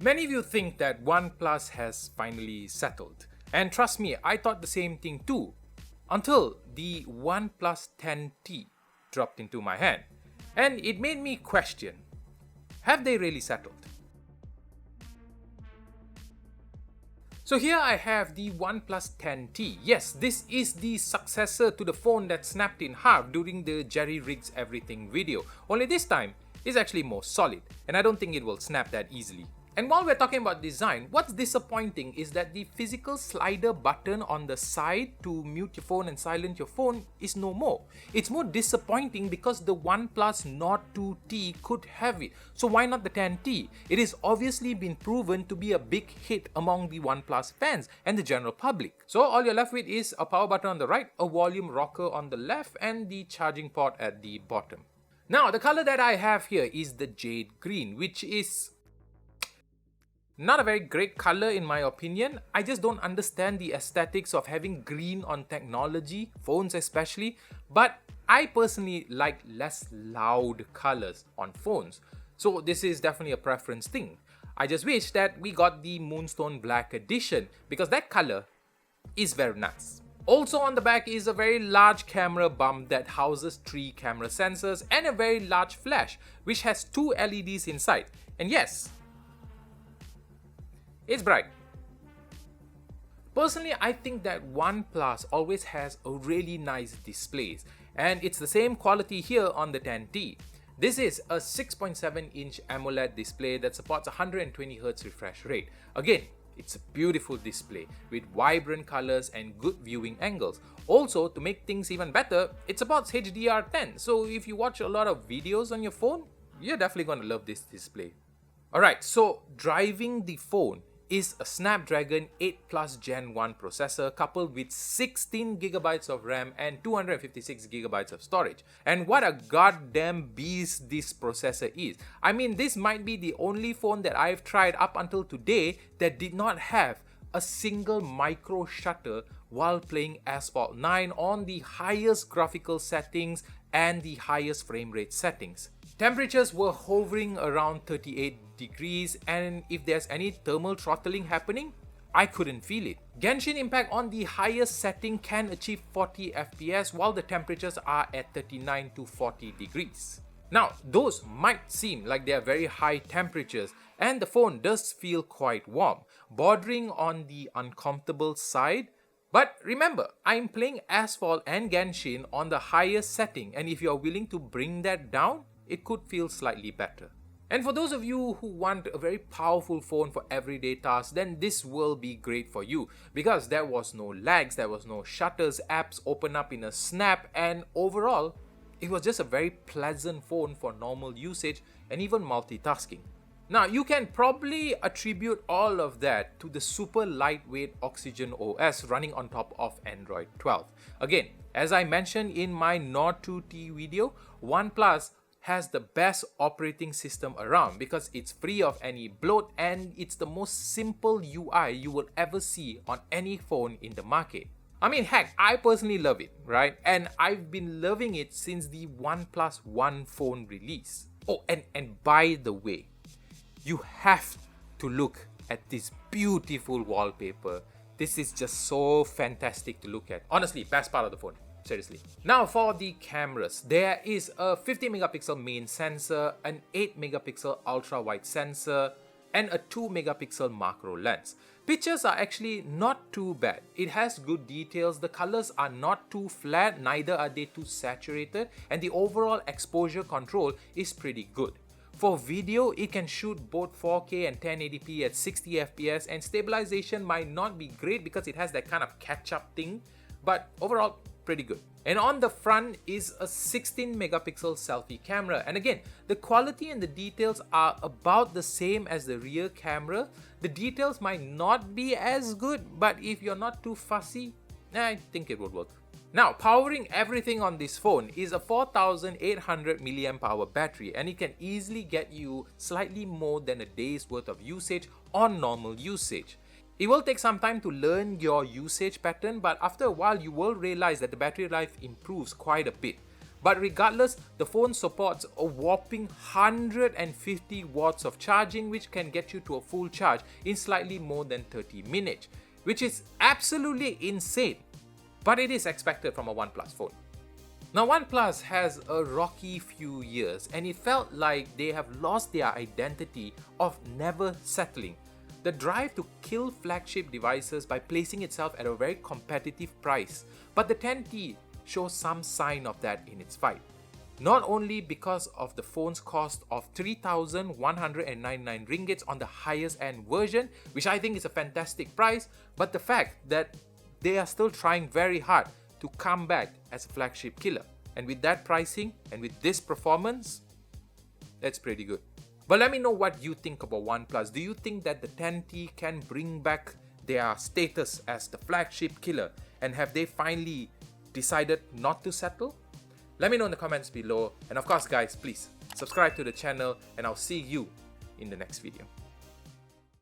Many of you think that OnePlus has finally settled. And trust me, I thought the same thing too. Until the OnePlus 10T dropped into my hand. And it made me question, have they really settled? So here I have the OnePlus 10T. Yes, this is the successor to the phone that snapped in half during the Jerry Rigs Everything video. Only this time, it's actually more solid, and I don't think it will snap that easily. And while we're talking about design, what's disappointing is that the physical slider button on the side to mute your phone and silence your phone is no more. It's more disappointing because the OnePlus Nord 2T could have it. So why not the 10T? It has obviously been proven to be a big hit among the OnePlus fans and the general public. So all you're left with is a power button on the right, a volume rocker on the left, and the charging port at the bottom. Now, the color that I have here is the jade green, which is not a very great color in my opinion. I just don't understand the aesthetics of having green on technology, phones especially, but I personally like less loud colors on phones. So this is definitely a preference thing. I just wish that we got the Moonstone Black edition because that color is very nice. Also on the back is a very large camera bump that houses 3 camera sensors and a very large flash which has 2 LEDs inside. And yes, it's bright. Personally, I think that OnePlus always has a really nice displays, and it's the same quality here on the 10T. This is a 6.7-inch AMOLED display that supports 120Hz refresh rate. Again, it's a beautiful display with vibrant colors and good viewing angles. Also, to make things even better, it supports HDR10, so if you watch a lot of videos on your phone, you're definitely going to love this display. Alright, so driving the phone is a Snapdragon 8 Plus Gen 1 processor coupled with 16GB of RAM and 256GB of storage. And what a goddamn beast this processor is. I mean, this might be the only phone that I've tried up until today that did not have a single micro shutter while playing Asphalt 9 on the highest graphical settings and the highest frame rate settings. Temperatures were hovering around 38 degrees, and if there's any thermal throttling happening, I couldn't feel it. Genshin Impact on the highest setting can achieve 40 FPS while the temperatures are at 39 to 40 degrees. Now, those might seem like they are very high temperatures, and the phone does feel quite warm, bordering on the uncomfortable side. But remember, I'm playing Asphalt and Genshin on the highest setting, and if you're willing to bring that down, it could feel slightly better. And for those of you who want a very powerful phone for everyday tasks, then this will be great for you because there was no lags, there was no shutters, apps open up in a snap, and overall, it was just a very pleasant phone for normal usage and even multitasking. Now, you can probably attribute all of that to the super lightweight Oxygen OS running on top of Android 12. Again, as I mentioned in my Nord 2T video, OnePlus has the best operating system around because it's free of any bloat and it's the most simple UI you will ever see on any phone in the market. I mean, heck, I personally love it, right? And I've been loving it since the OnePlus One phone release. Oh, and by the way, you have to look at this beautiful wallpaper. This is just so fantastic to look at. Honestly, best part of the phone. Seriously. Now for the cameras, there is a 50 megapixel main sensor, an 8 megapixel ultra wide sensor, and a 2 megapixel macro lens. Pictures are actually not too bad. It has good details, the colors are not too flat, neither are they too saturated, and the overall exposure control is pretty good. For video, it can shoot both 4K and 1080p at 60 FPS, and stabilization might not be great because it has that kind of catch-up thing, but overall, pretty good. And on the front is a 16 megapixel selfie camera, and again, the quality and the details are about the same as the rear camera. The details might not be as good, but if you're not too fussy, I think it would work. Now, powering everything on this phone is a 4800 mAh battery, and it can easily get you slightly more than a day's worth of usage on normal usage. It will take some time to learn your usage pattern, but after a while you will realize that the battery life improves quite a bit. But regardless, the phone supports a whopping 150 watts of charging, which can get you to a full charge in slightly more than 30 minutes, which is absolutely insane. But it is expected from a OnePlus phone. Now, OnePlus has a rocky few years, and it felt like they have lost their identity of never settling. The drive to kill flagship devices by placing itself at a very competitive price, but the 10T shows some sign of that in its fight. Not only because of the phone's cost of 3,199 ringgits on the highest end version, which I think is a fantastic price, but the fact that they are still trying very hard to come back as a flagship killer. And with that pricing and with this performance, that's pretty good. But let me know what you think about OnePlus. Do you think that the 10T can bring back their status as the flagship killer? And have they finally decided not to settle? Let me know in the comments below. And of course guys, please subscribe to the channel and I'll see you in the next video.